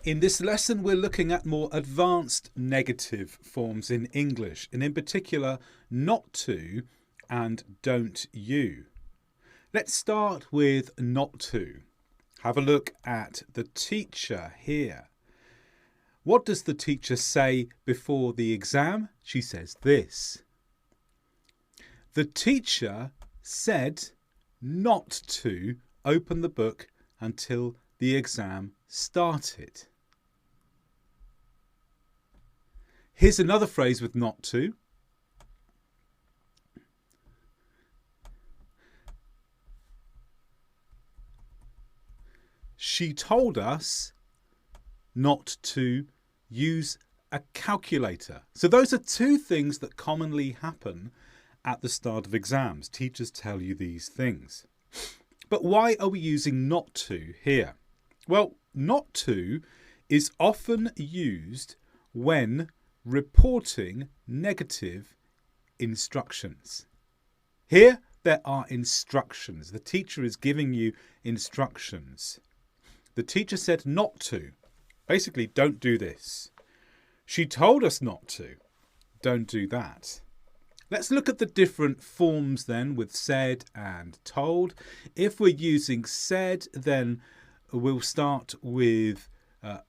In this lesson, we're looking at more advanced negative forms in English, and in particular, not to and don't you. Let's start with not to. Have a look at the teacher here. What does the teacher say before the exam? She says this. The teacher said not to open the book until the exam started. Here's another phrase with not to. She told us not to use a calculator. So those are two things that commonly happen at the start of exams. Teachers tell you these things. But why are we using not to here? Well, not to is often used when reporting negative instructions. Here there are instructions. The teacher is giving you instructions. The teacher said not to. Basically, don't do this. She told us not to. Don't do that. Let's look at the different forms then with said and told. If we're using said, then we'll start with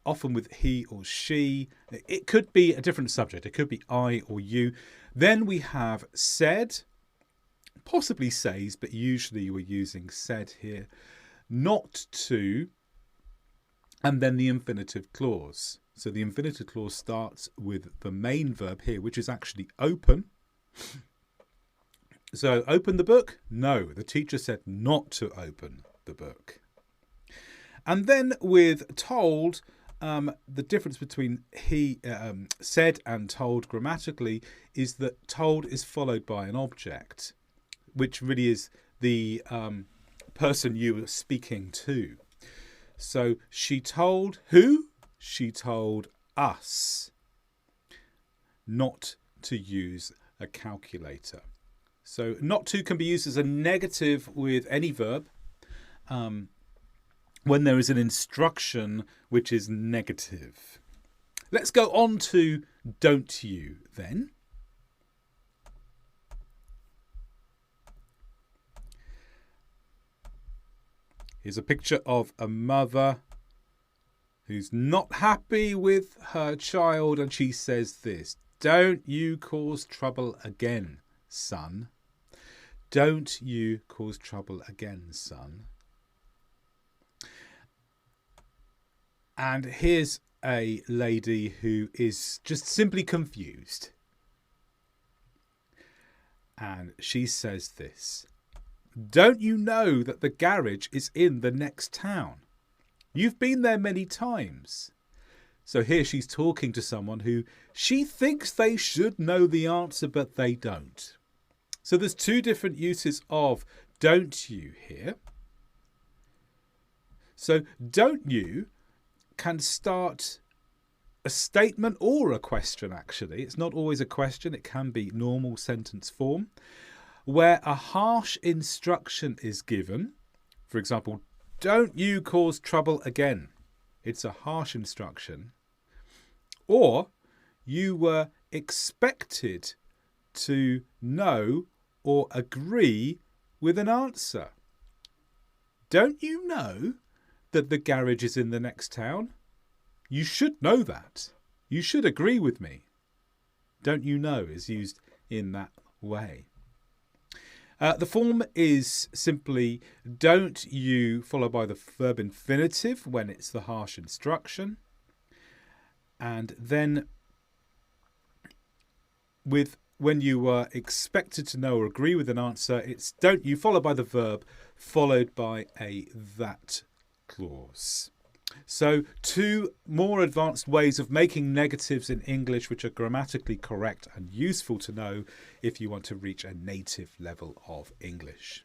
often with he or she. It could be a different subject. It could be I or you. Then we have said, possibly says, but usually we're using said here. Not to, and then the infinitive clause. So the infinitive clause starts with the main verb here, which is actually open. So open the book? No, the teacher said not to open the book. And then with told, the difference between he said and told grammatically is that told is followed by an object, which really is the person you are speaking to. So she told who? She told us not to use a calculator. So not to can be used as a negative with any verb when there is an instruction which is negative. Let's go on to don't you then. Here's a picture of a mother who's not happy with her child, and she says this. Don't you cause trouble again, son. Don't you cause trouble again, son. And here's a lady who is just simply confused. And she says this. Don't you know that the garage is in the next town? You've been there many times. So here she's talking to someone who she thinks they should know the answer, but they don't. So there's two different uses of don't you here. So don't you can start a statement or a question, actually. It's not always a question. It can be normal sentence form where a harsh instruction is given. For example, don't you cause trouble again. It's a harsh instruction. Or you were expected to know or agree with an answer. Don't you know that the garage is in the next town? You should know that. You should agree with me. Don't you know is used in that way. The form is simply don't you followed by the verb infinitive when it's the harsh instruction. And then with when you were expected to know or agree with an answer, it's don't you followed by the verb followed by a that clause. So two more advanced ways of making negatives in English which are grammatically correct and useful to know if you want to reach a native level of English.